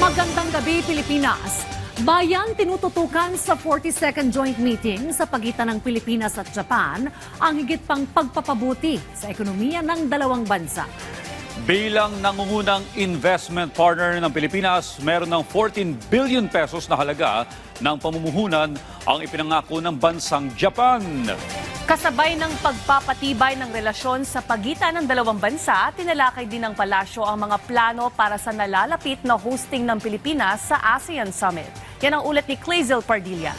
Magandang gabi, Pilipinas. Bayan tinututukan sa 42nd Joint Meeting sa pagitan ng Pilipinas at Japan ang higit pang pagpapabuti sa ekonomiya ng dalawang bansa. Bilang nangungunang investment partner ng Pilipinas, meron ng 14 billion pesos na halaga ng pamumuhunan ang ipinangako ng bansang Japan. Kasabay ng pagpapatibay ng relasyon sa pagitan ng dalawang bansa, tinalakay din ng palasyo ang mga plano para sa nalalapit na hosting ng Pilipinas sa ASEAN Summit. Yan ang ulat ni Clazel Pardilla.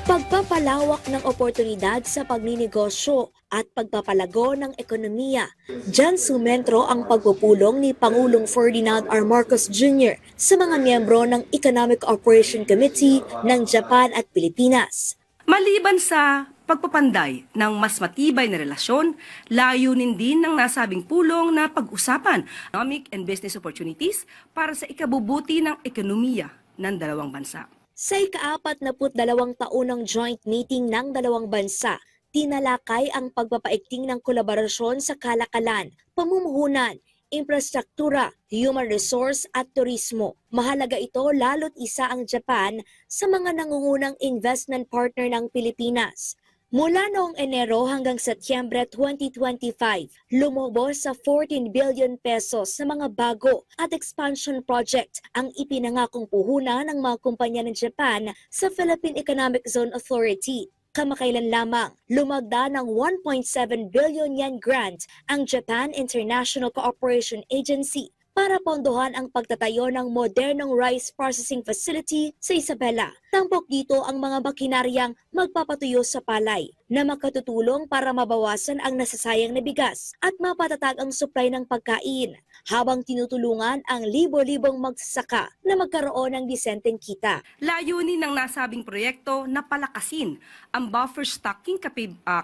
Pagpapalawak ng oportunidad sa pagninegosyo at pagpapalago ng ekonomiya. Diyan sumentro ang pagpupulong ni Pangulong Ferdinand R. Marcos Jr. sa mga miyembro ng Economic Cooperation Committee ng Japan at Pilipinas. Maliban sa pagpapanday ng mas matibay na relasyon, layunin din ng nasabing pulong na pag-usapan economic and business opportunities para sa ikabubuti ng ekonomiya ng dalawang bansa. Sa ika-42 taon ng joint meeting ng dalawang bansa, tinalakay ang pagpapaigting ng kolaborasyon sa kalakalan, pamumuhunan, infrastruktura, human resource at turismo. Mahalaga ito lalo't isa ang Japan sa mga nangungunang investment partner ng Pilipinas. Mula noong Enero hanggang Setyembre 2025, lumubos sa 14 billion pesos sa mga bago at expansion project ang ipinangakong puhunan ng mga kumpanya ng Japan sa Philippine Economic Zone Authority. Kamakailan lamang, lumagda ng 1.7 billion yen grant ang Japan International Cooperation Agency para pondohan ang pagtatayo ng modernong rice processing facility sa Isabela. Tampok dito ang mga makinaryang magpapatuyo sa palay na makatutulong para mabawasan ang nasasayang na bigas at mapatatag ang supply ng pagkain, habang tinutulungan ang libo-libong magsasaka na magkaroon ng disenteng kita. Layunin ng nasabing proyekto na palakasin ang buffer stocking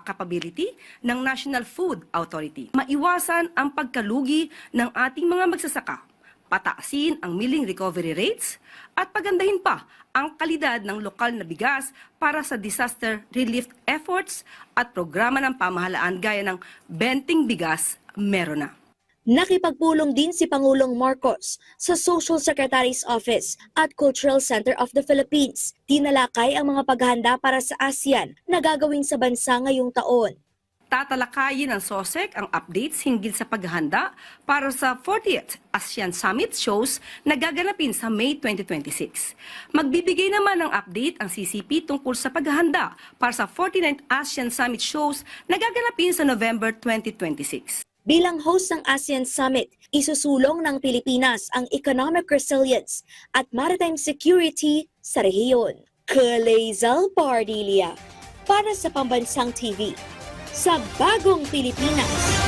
capability ng National Food Authority. Maiwasan ang pagkalugi ng ating mga magsasaka, pataasin ang milling recovery rates, at pagandahin pa ang kalidad ng lokal na bigas para sa disaster relief efforts at programa ng pamahalaan gaya ng Benting Bigas Meron na. Nakipagpulong din si Pangulong Marcos sa Social Secretary's Office at Cultural Center of the Philippines. Tinalakay ang mga paghahanda para sa ASEAN na gagawin sa bansa ngayong taon. Tatalakayin ng SOSEC ang updates hinggil sa paghahanda para sa 40th ASEAN Summit shows na gaganapin sa May 2026. Magbibigay naman ng update ang CCP tungkol sa paghahanda para sa 49th ASEAN Summit shows na gaganapin sa November 2026. Bilang host ng ASEAN Summit, isusulong ng Pilipinas ang economic resilience at maritime security sa rehiyon. Clazel Pardilla para sa Pambansang TV sa Bagong Pilipinas.